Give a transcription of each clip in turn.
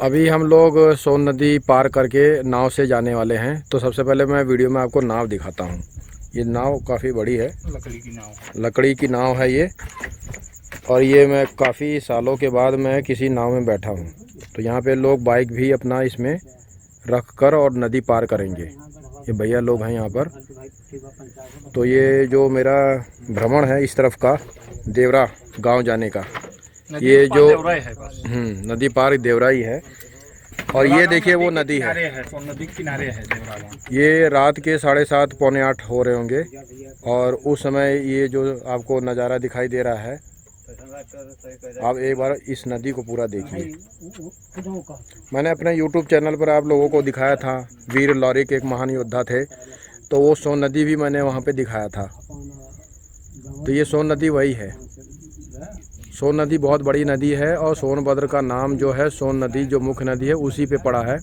अभी हम लोग सोन नदी पार करके नाव से जाने वाले हैं। तो सबसे पहले मैं वीडियो में आपको नाव दिखाता हूँ। ये नाव काफ़ी बड़ी है, लकड़ी की नाव है ये। और ये मैं काफ़ी सालों के बाद मैं किसी नाव में बैठा हूँ। तो यहाँ पे लोग बाइक भी अपना इसमें रख कर और नदी पार करेंगे। ये भैया लोग हैं यहाँ पर। तो ये जो मेरा भ्रमण है इस तरफ का देवरा गांव जाने का, ये जो नदी पार देवरा ही है। और ये देखिए वो नदी है, तो नदी किनारे है देवरा गाँव। ये रात के 7:30 पौने 8 हो रहे होंगे। और उस समय ये जो आपको नज़ारा दिखाई दे रहा है, आप एक बार इस नदी को पूरा देखिए। मैंने अपने YouTube चैनल पर आप लोगों को दिखाया था, वीर लौरिक एक महान योद्धा थे, तो वो सोन नदी भी मैंने वहाँ पे दिखाया था। तो ये सोन नदी वही है। सोन नदी बहुत बड़ी नदी है और सोनभद्र का नाम जो है सोन नदी जो मुख्य नदी है उसी पे पड़ा है।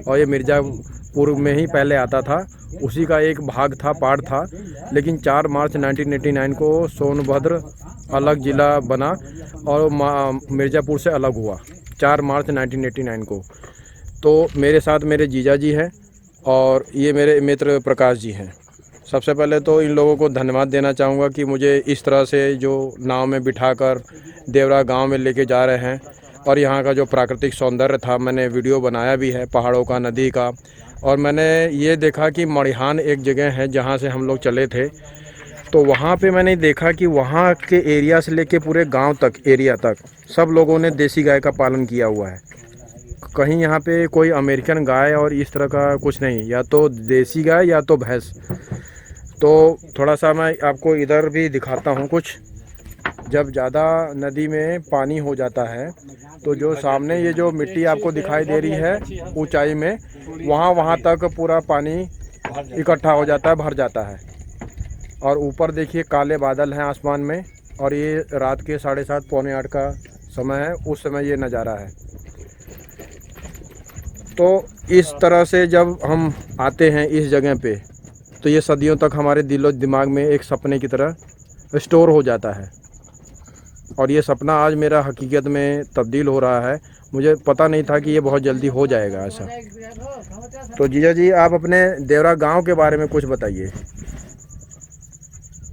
और ये मिर्ज़ापुर में ही पहले आता था, उसी का एक भाग था, पार्ट था। लेकिन 4 मार्च 1989 को सोनभद्र अलग ज़िला बना और मिर्ज़ापुर से अलग हुआ 4 मार्च 1989 को। तो मेरे साथ मेरे जीजा जी हैं और ये मेरे मित्र प्रकाश जी हैं। सबसे पहले तो इन लोगों को धन्यवाद देना चाहूँगा कि मुझे इस तरह से जो नाव में बिठाकर देवरा गांव में लेके जा रहे हैं। और यहाँ का जो प्राकृतिक सौंदर्य था, मैंने वीडियो बनाया भी है पहाड़ों का, नदी का। और मैंने ये देखा कि मड़िहान एक जगह है जहाँ से हम लोग चले थे, तो वहाँ पे मैंने देखा कि वहाँ के एरिया से लेके पूरे गांव तक, एरिया तक सब लोगों ने देसी गाय का पालन किया हुआ है। कहीं यहाँ पे कोई अमेरिकन गाय और इस तरह का कुछ नहीं, या तो देसी गाय या तो भैंस। तो थोड़ा सा मैं आपको इधर भी दिखाता हूँ कुछ। जब ज़्यादा नदी में पानी हो जाता है तो जो सामने ये जो मिट्टी आपको दिखाई दे रही है ऊंचाई में, वहाँ तक पूरा पानी इकट्ठा हो जाता है, भर जाता है। और ऊपर देखिए काले बादल हैं आसमान में। और ये रात के 7:30 पौने 8 का समय है, उस समय ये नज़ारा है। तो इस तरह से जब हम आते हैं इस जगह पे, तो ये सदियों तक हमारे दिलो दिमाग में एक सपने की तरह स्टोर हो जाता है। और ये सपना आज मेरा हकीकत में तब्दील हो रहा है। मुझे पता नहीं था कि ये बहुत जल्दी हो जाएगा ऐसा। तो जीजा जी, आप अपने देवरा गांव के बारे में कुछ बताइए।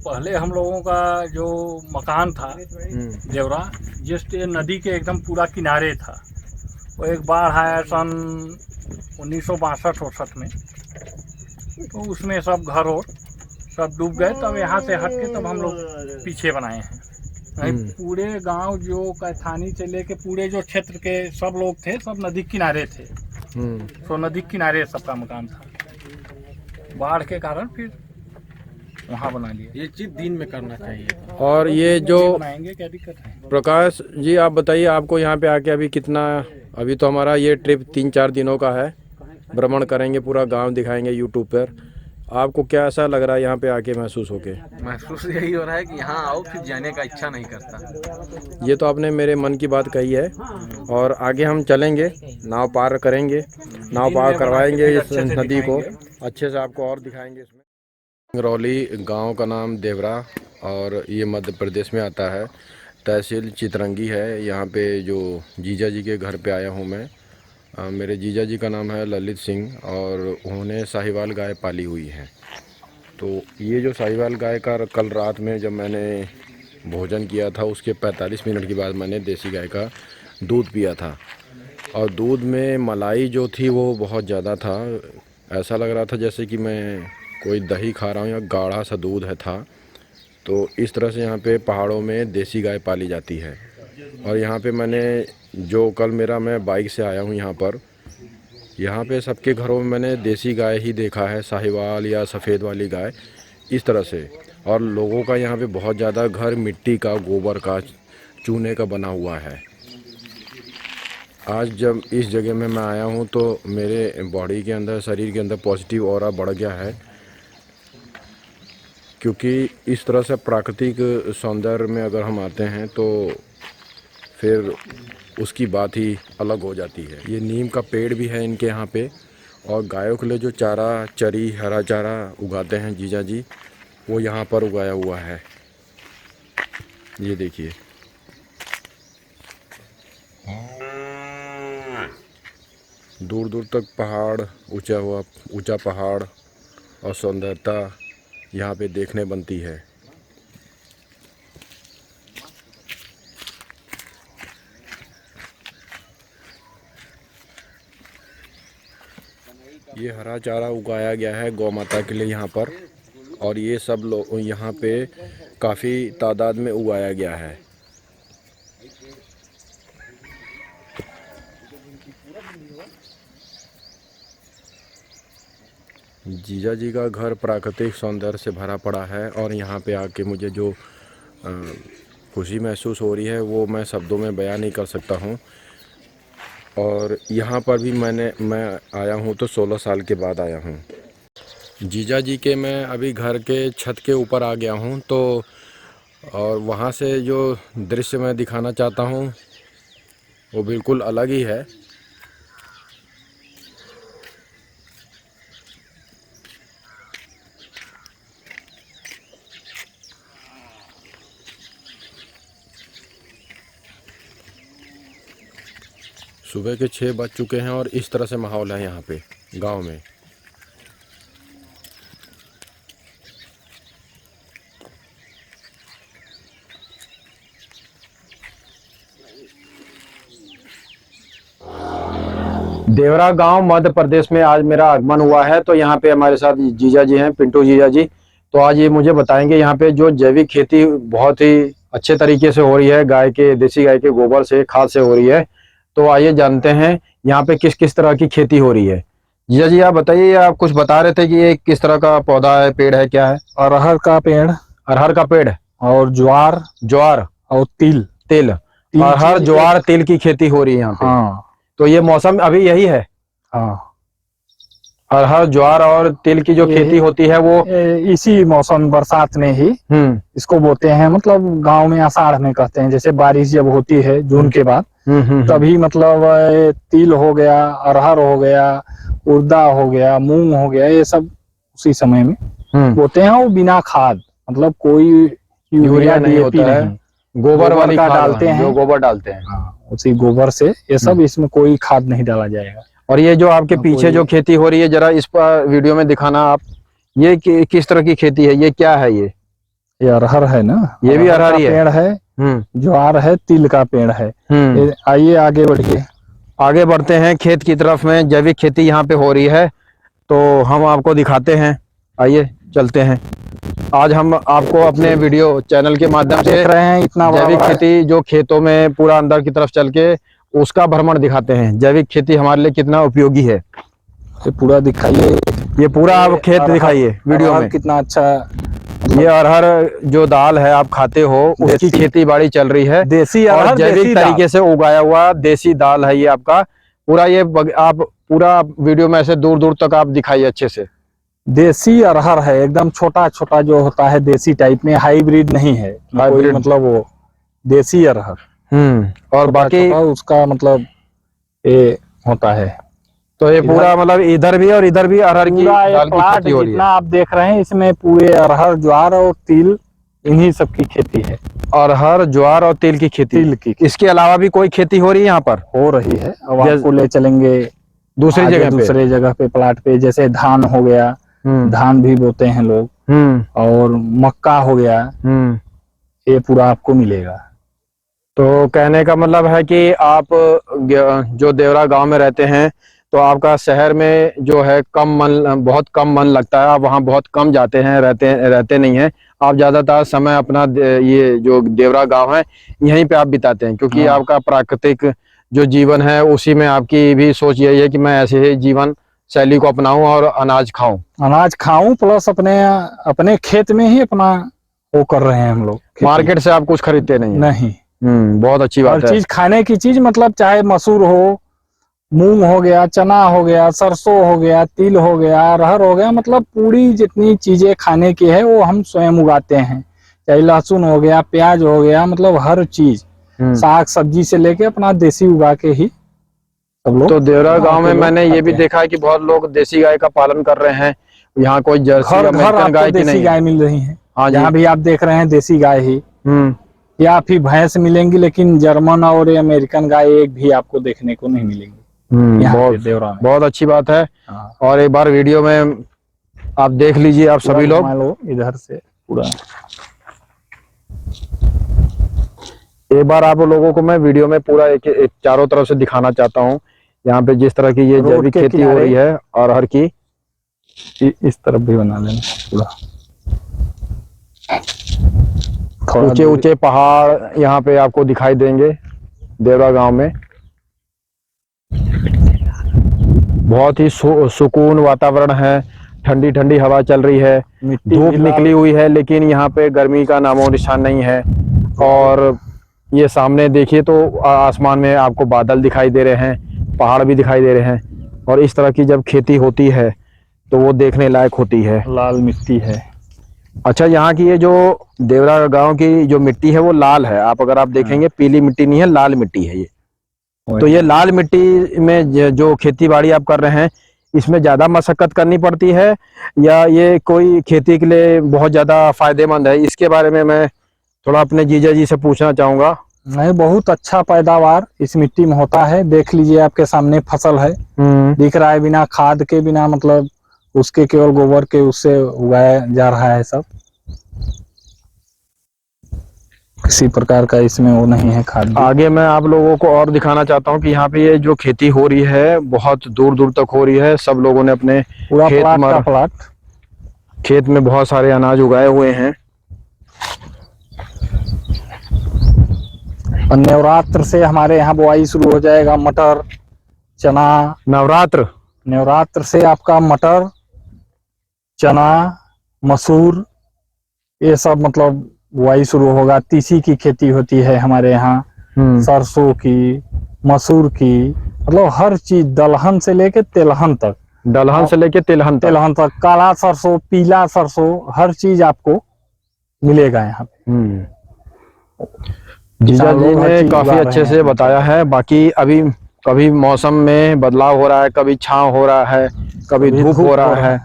पहले हम लोगों का जो मकान था देवरा, जस्ट ये नदी के एकदम पूरा किनारे था। वो एक बाढ़ आया सन 1962-63 में, तो उसमें सब घर और सब डूब गए। तब यहाँ से हट के तब हम लोग पीछे बनाए हैं। पूरे गांव जो कैथानी से लेके पूरे जो क्षेत्र के सब लोग थे, सब नदी किनारे थे। तो नदी किनारे सबका मकान था। बाढ़ के कारण फिर वहाँ बना लिया। ये चीज दिन में करना चाहिए। और ये जो बनाएंगे, क्या दिक्कत है? प्रकाश जी, आप बताइए, आपको यहाँ पे आके अभी कितना, अभी तो हमारा ये ट्रिप 3-4 दिनों का है, भ्रमण करेंगे, पूरा गांव दिखाएंगे यूट्यूब पर। आपको क्या ऐसा लग रहा है यहाँ पे आके महसूस होके? महसूस यही हो रहा है कि यहाँ आओ फिर जाने का इच्छा नहीं करता। ये तो आपने मेरे मन की बात कही है। और आगे हम चलेंगे, नाव पार करेंगे, नाव पार करवाएंगे इस नदी को अच्छे से, आपको और दिखाएंगे इसमें। सिंगरौली गांव का नाम देवरा और ये मध्य प्रदेश में आता है, तहसील चितरंगी है। यहाँ पे जो जीजा जी के घर पे आया हूँ मैं। मेरे जीजा जी का नाम है ललित सिंह और उन्होंने साहिवाल गाय पाली हुई है। तो ये जो साहिवाल गाय का कल रात में जब मैंने भोजन किया था, उसके 45 मिनट के बाद मैंने देसी गाय का दूध पिया था। और दूध में मलाई जो थी वो बहुत ज़्यादा था। ऐसा लग रहा था जैसे कि मैं कोई दही खा रहा हूँ या गाढ़ा सा दूध है था। तो इस तरह से यहाँ पे पहाड़ों में देसी गाय पाली जाती है। और यहाँ पे मैंने जो कल मेरा, मैं बाइक से आया हूँ यहाँ पे सबके घरों में मैंने देसी गाय ही देखा है, साहिवाल या सफ़ेद वाली गाय इस तरह से। और लोगों का यहाँ पे बहुत ज़्यादा घर मिट्टी का, गोबर का, चूने का बना हुआ है। आज जब इस जगह में मैं आया हूँ तो मेरे बॉडी के अंदर, शरीर के अंदर पॉजिटिव ऑरा बढ़ गया है। क्योंकि इस तरह से प्राकृतिक सौंदर्य में अगर हम आते हैं तो फिर उसकी बात ही अलग हो जाती है। ये नीम का पेड़ भी है इनके यहाँ पे। और गायों के लिए जो चारा, चरी, हरा चारा उगाते हैं जीजा जी, वो यहाँ पर उगाया हुआ है। ये देखिए, दूर दूर तक पहाड़, ऊंचा पहाड़ और सौंदर्यता यहाँ पे देखने बनती है। ये हरा चारा उगाया गया है गौ माता के लिए यहाँ पर, और ये सब लोग यहाँ पे काफ़ी तादाद में उगाया गया है। जीजा जी का घर प्राकृतिक सौंदर्य से भरा पड़ा है, और यहाँ पे आके मुझे जो खुशी महसूस हो रही है वो मैं शब्दों में बयां नहीं कर सकता हूँ। और यहाँ पर भी मैं आया हूँ तो 16 साल के बाद आया हूँ। जीजा जी के मैं अभी घर के छत के ऊपर आ गया हूँ, तो और वहाँ से जो दृश्य मैं दिखाना चाहता हूँ वो बिल्कुल अलग ही है। सुबह के 6 बज चुके हैं और इस तरह से माहौल है यहाँ पे गांव में। देवरा गांव मध्य प्रदेश में आज मेरा आगमन हुआ है। तो यहाँ पे हमारे साथ जीजा जी हैं, पिंटू जीजा जी। तो आज ये मुझे बताएंगे यहाँ पे जो जैविक खेती बहुत ही अच्छे तरीके से हो रही है, देसी गाय के गोबर से, खाद से हो रही है। तो आइए जानते हैं यहाँ पे किस किस तरह की खेती हो रही है। जीजा जी आप बताइए, आप कुछ बता रहे थे कि ये किस तरह का पौधा है, पेड़ है, क्या है? अरहर का पेड़, अरहर का पेड़ और ज्वार और तिल। अरहर, ज्वार, तिल की खेती हो रही है यहाँ पे। हाँ। तो ये मौसम अभी यही है? हाँ, अरहर, ज्वार और तिल की जो खेती होती है वो इसी मौसम बरसात में ही इसको बोते हैं। मतलब गांव में आषाढ़ में कहते हैं। जैसे बारिश जब होती है जून के बाद, तभी मतलब तिल हो गया, अरहर हो गया, उड़दा हो गया, मूंग हो गया, ये सब उसी समय में बोते हैं। वो बिना खाद, मतलब कोई यूरिया नहीं होता है, गोबर वाली खाद डालते हैं, जो गोबर डालते हैं। हाँ, उसी गोबर से ये सब, इसमें कोई खाद नहीं डाला जाएगा। और ये जो आपके पीछे जो खेती हो रही है, जरा इस पर वीडियो में दिखाना आप। ये किस तरह की खेती है, ये क्या है? ये अरहर है ना, ये भी अरहर ही है। पेड़ है, ज्वार है, तिल का पेड़ है। आइए आगे बढ़िए, आगे बढ़ते हैं खेत की तरफ में। जैविक खेती यहाँ पे हो रही है तो हम आपको दिखाते हैं। आइए चलते हैं। आज हम आपको अपने वीडियो चैनल के माध्यम से देख रहे हैं इतना जैविक खेती जो खेतों में पूरा अंदर की तरफ चल के उसका भ्रमण दिखाते हैं। जैविक खेती हमारे लिए कितना उपयोगी है, ये पूरा दिखाइए। ये पूरा आप खेत दिखाइए वीडियो में। कितना अच्छा। ये अरहर जो दाल है आप खाते हो, उसकी खेती बाड़ी चल रही है। देसी और जैविक तरीके से उगाया हुआ देसी दाल है ये आपका पूरा। ये आप पूरा वीडियो में ऐसे दूर दूर तक आप दिखाइए अच्छे से। देसी अरहर है, एकदम छोटा छोटा जो होता है, देसी टाइप में, हाइब्रिड नहीं है। हाइब्रिड मतलब वो देसी अरहर। और बाकी उसका मतलब ये होता है। तो ये पूरा मतलब इधर भी और इधर भी अरहर की दाल की खेती हो रही है। जितना आप देख रहे हैं इसमें पूरे अरहर, ज्वार और तिल, इन्हीं सब की खेती है। अरहर, ज्वार और तिल की खेती। इसके अलावा भी कोई खेती हो रही है यहाँ पर? हो रही है। अब आपको ले चलेंगे दूसरी जगह पे, प्लाट पे। जैसे धान हो गया, धान भी बोते हैं लोग, और मक्का हो गया, ये पूरा आपको मिलेगा। तो कहने का मतलब है कि आप जो देवरा गांव में रहते हैं तो आपका शहर में जो है बहुत कम मन लगता है। आप वहाँ बहुत कम जाते हैं, रहते नहीं हैं। आप ज़्यादातर समय अपना ये जो देवरा गांव है यहीं पे आप बिताते हैं, क्योंकि आपका प्राकृतिक जो जीवन है उसी में आपकी भी सोच यही है कि मैं ऐसे ही जीवन शैली को अपनाऊं और अनाज खाऊं, प्लस अपने खेत में ही अपना वो कर रहे हैं हम लोग। मार्केट से आप कुछ खरीदते नहीं? बहुत अच्छी बात है। हर चीज खाने की चीज, मतलब चाहे मसूर हो, मूंग हो गया, चना हो गया, सरसों हो गया, तिल हो गया, अरहर हो गया, मतलब पूरी जितनी चीजें खाने की है वो हम स्वयं उगाते हैं। चाहे लहसुन हो गया, प्याज हो गया, मतलब हर चीज, साग सब्जी से लेके अपना देसी उगा के ही सब लोग। तो देवरा गांव में मैंने ये भी देखा है कि बहुत लोग देसी गाय का पालन कर रहे हैं। यहाँ कोई जर्सी अमेरिकन गाय की नहीं, गाय मिल रही है। हाँ, जहाँ भी आप देख रहे हैं देसी गाय ही, या फिर भैंस मिलेंगी, लेकिन जर्मन और अमेरिकन गाय एक भी आपको देखने को नहीं मिलेंगी। यहाँ पे बहुत देवरा में। बहुत अच्छी बात है। हाँ, और एक बार वीडियो में आप देख लीजिए, आप सभी लोग घुमा लो इधर से पूरा। एक बार आप लोगों को मैं वीडियो में पूरा एक चारों तरफ से दिखाना चाहता हूँ। यहाँ पे जिस तरह की ये रोड जैविक के खेती हो किनारे रही है और हर की इस तरफ भी बना लेना पूरा। थोड़ा ऊंचे दूर- ऊंचे पहाड़ यहाँ पे आपको दिखाई देंगे देवरा गांव में। बहुत ही सुकून वातावरण है, ठंडी ठंडी हवा चल रही है, मिट्टी धूप भी लाल- निकली हुई है, लेकिन यहाँ पे गर्मी का नामो निशान नहीं है। और ये सामने देखिए तो आसमान में आपको बादल दिखाई दे रहे हैं, पहाड़ भी दिखाई दे रहे हैं। और इस तरह की जब खेती होती है तो वो देखने लायक होती है। लाल मिट्टी है। अच्छा, यहाँ की ये जो देवरा गांव की जो मिट्टी है वो लाल है। अगर आप देखेंगे पीली मिट्टी नहीं है, लाल मिट्टी है ये। तो ये लाल मिट्टी में जो खेती बाड़ी आप कर रहे हैं, इसमें ज्यादा मशक्कत करनी पड़ती है या ये कोई खेती के लिए बहुत ज्यादा फायदेमंद है? इसके बारे में मैं थोड़ा अपने जीजा जी से पूछना चाहूंगा। नहीं, बहुत अच्छा पैदावार इस मिट्टी में होता है। देख लीजिए, आपके सामने फसल है, दिख रहा है, बिना खाद के, बिना मतलब उसके, केवल गोबर के उससे उगाया जा रहा है सब। किसी प्रकार का इसमें वो नहीं है खाद। आगे मैं आप लोगों को और दिखाना चाहता हूँ कि यहाँ पे ये जो खेती हो रही है बहुत दूर दूर तक हो रही है। सब लोगों ने अपने पूरा प्लाट का प्लाट, खेत में बहुत सारे अनाज उगाए हुए हैं। और नवरात्र से हमारे यहाँ बुआई शुरू हो जाएगा। मटर, चना। नवरात्र से आपका मटर, चना, मसूर, ये सब मतलब बुआई शुरू होगा। तीसी की खेती होती है हमारे यहाँ, सरसों की, मसूर की, मतलब हर चीज, दलहन से लेके तिलहन तक। तिलहन तक काला सरसों, पीला सरसों, हर चीज आपको मिलेगा यहाँ पे। जीजा जी ने काफी अच्छे से बताया है। बाकी अभी कभी मौसम में बदलाव हो रहा है, कभी छांव हो रहा है, कभी धूप हो रहा है।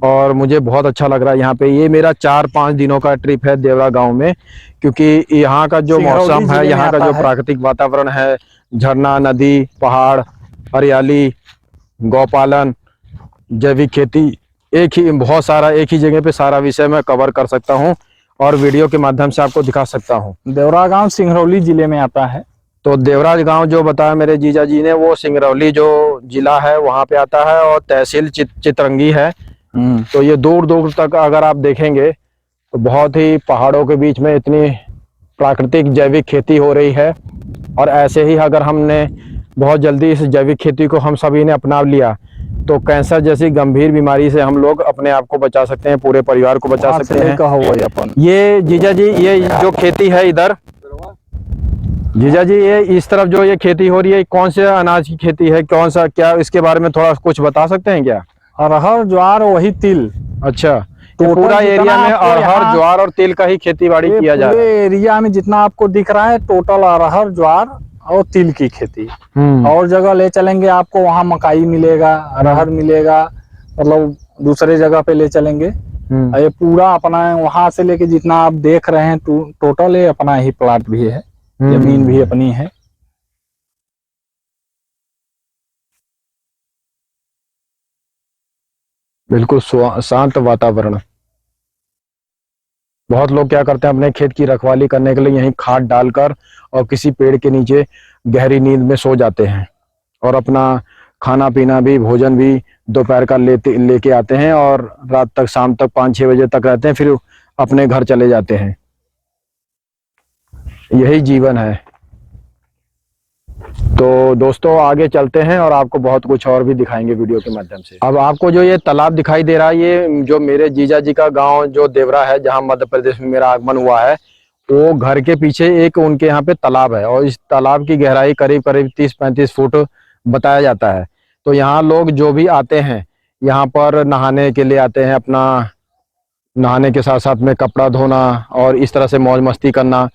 और मुझे बहुत अच्छा लग रहा है यहाँ पे। ये मेरा 4-5 दिनों का ट्रिप है देवरा गांव में, क्योंकि यहाँ का जो मौसम है, यहाँ का जो प्राकृतिक वातावरण है, झरना, नदी, पहाड़, हरियाली, गौपालन, जैविक खेती, एक ही जगह पे सारा विषय मैं कवर कर सकता हूँ और वीडियो के माध्यम से आपको दिखा सकता हूँ। देवरा गांव सिंगरौली जिले में आता है। तो देवरा गांव जो बताया मेरे जीजा जी ने, वो सिंगरौली जो जिला है वहाँ पे आता है और तहसील चितरंगी है। तो ये दूर दूर तक अगर आप देखेंगे तो बहुत ही पहाड़ों के बीच में इतनी प्राकृतिक जैविक खेती हो रही है। और ऐसे ही अगर हमने बहुत जल्दी इस जैविक खेती को हम सभी ने अपना लिया तो कैंसर जैसी गंभीर बीमारी से हम लोग अपने आप को बचा सकते हैं, पूरे परिवार को बचा सकते हैं। ये जीजा जी, ये जो खेती है इधर, जीजा जी ये इस तरफ जो ये खेती हो रही है, कौन से अनाज की खेती है, कौन सा, क्या इसके बारे में थोड़ा कुछ बता सकते हैं क्या? अरहर, ज्वार, वही तिल। अच्छा, तो पूरा एरिया में अरहर, ज्वार और तिल का ही खेती बाड़ी किया जा रहा है। एरिया में जितना आपको दिख रहा है टोटल अरहर, ज्वार और तिल की खेती। और जगह ले चलेंगे आपको, वहाँ मकाई मिलेगा, अरहर मिलेगा, मतलब दूसरे जगह पे ले चलेंगे। ये पूरा अपना वहां से लेके जितना आप देख रहे हैं टोटल ये अपना ही प्लाट भी है, जमीन भी अपनी है। बिल्कुल शांत वातावरण। बहुत लोग क्या करते हैं, अपने खेत की रखवाली करने के लिए यहीं खाद डालकर और किसी पेड़ के नीचे गहरी नींद में सो जाते हैं और अपना खाना पीना भी, भोजन भी दोपहर का लेके आते हैं और रात तक, शाम तक 5-6 बजे तक रहते हैं, फिर अपने घर चले जाते हैं। यही जीवन है। तो दोस्तों आगे चलते हैं और आपको बहुत कुछ और भी दिखाएंगे वीडियो के माध्यम से। अब आपको जो ये तालाब दिखाई दे रहा है, ये जो मेरे जीजा जी का गांव जो देवरा है, जहां मध्य प्रदेश में मेरा आगमन हुआ है, वो घर के पीछे एक उनके यहाँ पे तालाब है और इस तालाब की गहराई करीब करीब 30-35 फुट बताया जाता है। तो यहाँ लोग जो भी आते हैं, यहाँ पर नहाने के लिए आते हैं, अपना नहाने के साथ साथ में कपड़ा धोना और इस तरह से मौज मस्ती करना।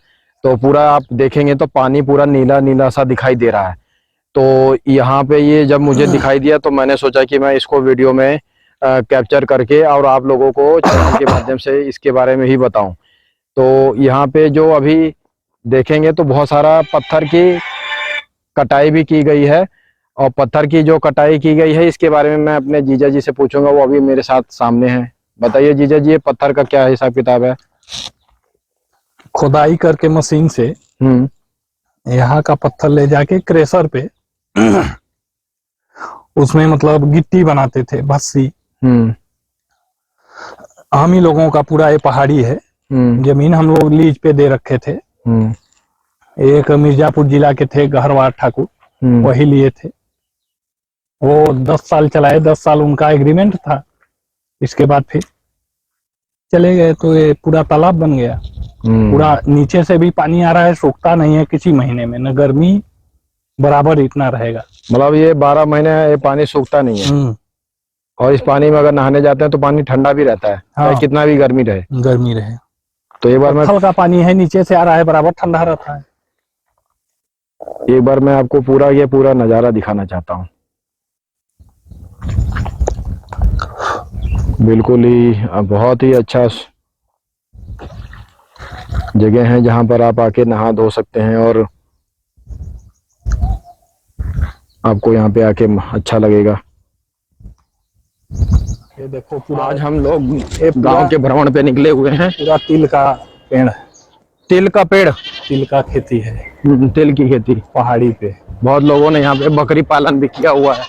तो पूरा आप देखेंगे तो पानी पूरा नीला नीला सा दिखाई दे रहा है। तो यहाँ पे ये जब मुझे दिखाई दिया तो मैंने सोचा कि मैं इसको वीडियो में कैप्चर करके और आप लोगों को चैनल के माध्यम से इसके बारे में ही बताऊं। तो यहाँ पे जो अभी देखेंगे तो बहुत सारा पत्थर की कटाई भी की गई है और पत्थर की जो कटाई की गई है इसके बारे में मैं अपने जीजा जी से पूछूंगा, वो अभी मेरे साथ सामने हैं। बताइए जीजा जी, ये पत्थर का क्या हिसाब किताब है? खुदाई करके मशीन से यहाँ का पत्थर ले जाके क्रेशर पे उसमें मतलब गिट्टी बनाते थे, भस्सी। हम ही लोगों का पूरा ये पहाड़ी है, जमीन हम लोग लीज पे दे रखे थे। एक मिर्जापुर जिला के थे गहरवार ठाकुर, वही लिए थे। वो 10 साल चलाए, 10 साल उनका एग्रीमेंट था। इसके बाद फिर चले गए तो ये पूरा तालाब बन गया। पूरा नीचे से भी पानी आ रहा है, सूखता नहीं है किसी महीने में, न गर्मी बराबर इतना रहेगा। मतलब ये 12 महीने ये पानी सूखता नहीं है। और इस पानी में अगर नहाने जाते हैं तो पानी ठंडा भी रहता है, चाहे कितना भी गर्मी रहे। तो एक बार पत्थर का पानी है, नीचे से आ रहा है, बराबर ठंडा रहता है। एक बार मैं आपको पूरा नजारा दिखाना चाहता हूँ। बिल्कुल ही बहुत ही अच्छा जगह है जहां पर आप आके नहा धो सकते हैं और आपको यहाँ पे आके अच्छा लगेगा। ये देखो पूरा आज हम लोग गांव के भ्रमण पे निकले हुए हैं। पूरा तिल का पेड़ है। तिल का पेड़? तिल का खेती है, तिल की खेती पहाड़ी पे। बहुत लोगों ने यहाँ पे बकरी पालन भी किया हुआ है।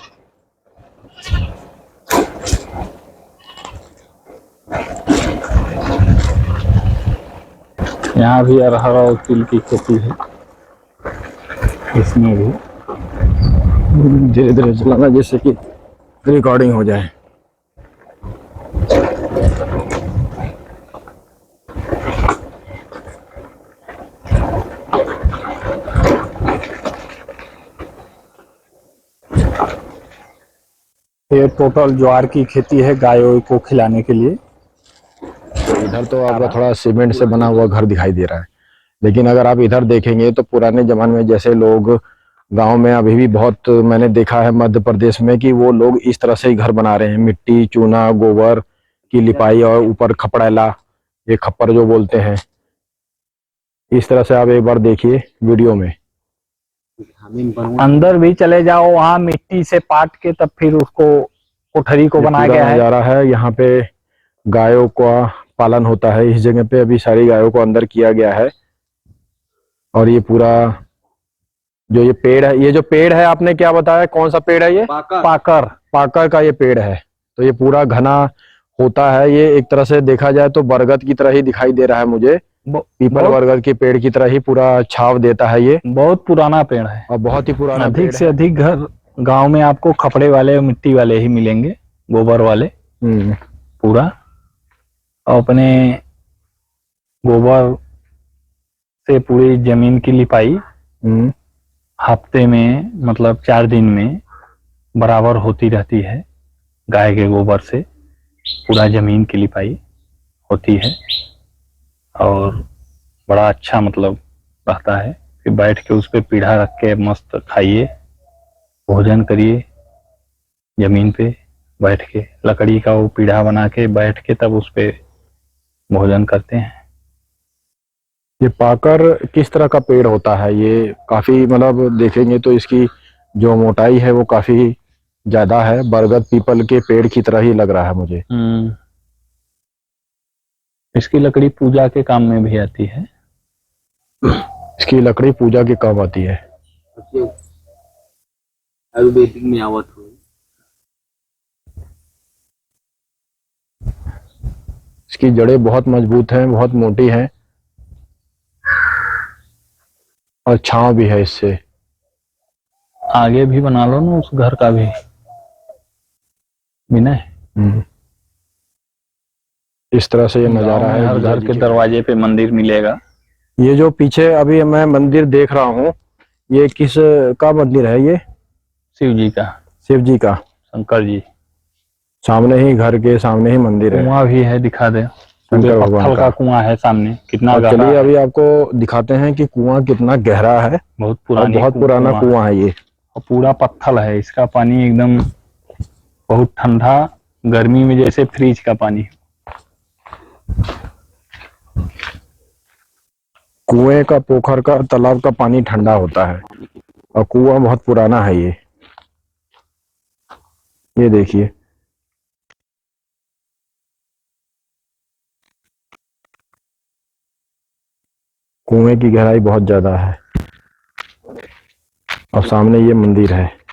यहाँ भी अरहर और तिल की खेती है, इसमें भी। धीरे धीरे चलाना जिससे कि रिकॉर्डिंग हो जाए। ये टोटल ज्वार की खेती है गायों को खिलाने के लिए। इधर तो आपका थोड़ा सीमेंट से बना हुआ घर दिखाई दे रहा है, लेकिन अगर आप इधर देखेंगे तो पुराने जमाने में जैसे लोग गांव में अभी भी बहुत मैंने देखा है मध्य प्रदेश में कि वो लोग इस तरह से ही घर बना रहे हैं। मिट्टी, चूना, गोबर की लिपाई और ऊपर खपड़ैला, ये खप्पर जो बोलते हैं, इस तरह से आप एक बार देखिए वीडियो में। अंदर भी चले जाओ, वहाँ मिट्टी से पाट के तब फिर उसको कोठरी को बनाया गया है। नजारा है, यहाँ पे गायों का पालन होता है। इस जगह पे अभी सारी गायों को अंदर किया गया है। और ये पूरा जो ये पेड़ है, ये जो पेड़ है आपने क्या बताया, कौन सा पेड़ है ये? पाकर का ये पेड़ है। तो ये पूरा घना होता है। ये एक तरह से देखा जाए तो बरगद की तरह ही दिखाई दे रहा है मुझे, पीपल बरगद के पेड़ की तरह ही पूरा छाव देता है। ये बहुत पुराना पेड़ है और बहुत ही पुराना। अधिक से अधिक घर गांव में आपको खपड़े वाले और मिट्टी वाले ही मिलेंगे, गोबर वाले। पूरा अपने गोबर से पूरी जमीन की लिपाई हफ्ते में मतलब 4 दिन में बराबर होती रहती है। गाय के गोबर से पूरा जमीन की लिपाई होती है और बड़ा अच्छा मतलब रहता है। फिर बैठ के उस पे पीढ़ा रख के मस्त खाइए, भोजन करिए। जमीन पे बैठ के लकड़ी का वो पीढ़ा बना के बैठ के तब उस पे भोजन करते हैं। ये पाकर किस तरह का पेड़ होता है? ये काफी मतलब देखेंगे तो इसकी जो मोटाई है वो काफी ज्यादा है। बरगद पीपल के पेड़ की तरह ही लग रहा है मुझे। इसकी लकड़ी पूजा के काम में भी आती है। इसकी लकड़ी पूजा के काम आती है। आयुर्वेदिक में आवत हो। इसकी जड़ें बहुत मजबूत हैं, बहुत मोटी हैं और छांव भी है इससे। आगे भी बना लो ना उस घर का भी बिना। इस तरह से ये नजारा है। हर घर के दरवाजे पे मंदिर मिलेगा। ये जो पीछे अभी मैं मंदिर देख रहा हूँ, ये किस का मंदिर है? ये शिव जी का। शिव जी का, शंकर जी। सामने ही, घर के सामने ही मंदिर है। कुआं भी है, दिखा दे। शंकर भगवान का कुआं है सामने, कितना गहरा। चलिए अभी आपको दिखाते हैं कि कुआं कितना गहरा है। बहुत पुराना कुआं है ये। और पूरा पत्थर है। इसका पानी एकदम बहुत ठंडा, गर्मी में जैसे फ्रिज का पानी। कुएं का, पोखर का, तालाब का पानी ठंडा होता है और कुआं बहुत पुराना है ये। ये देखिए, कुएं की गहराई बहुत ज्यादा है और सामने ये मंदिर है।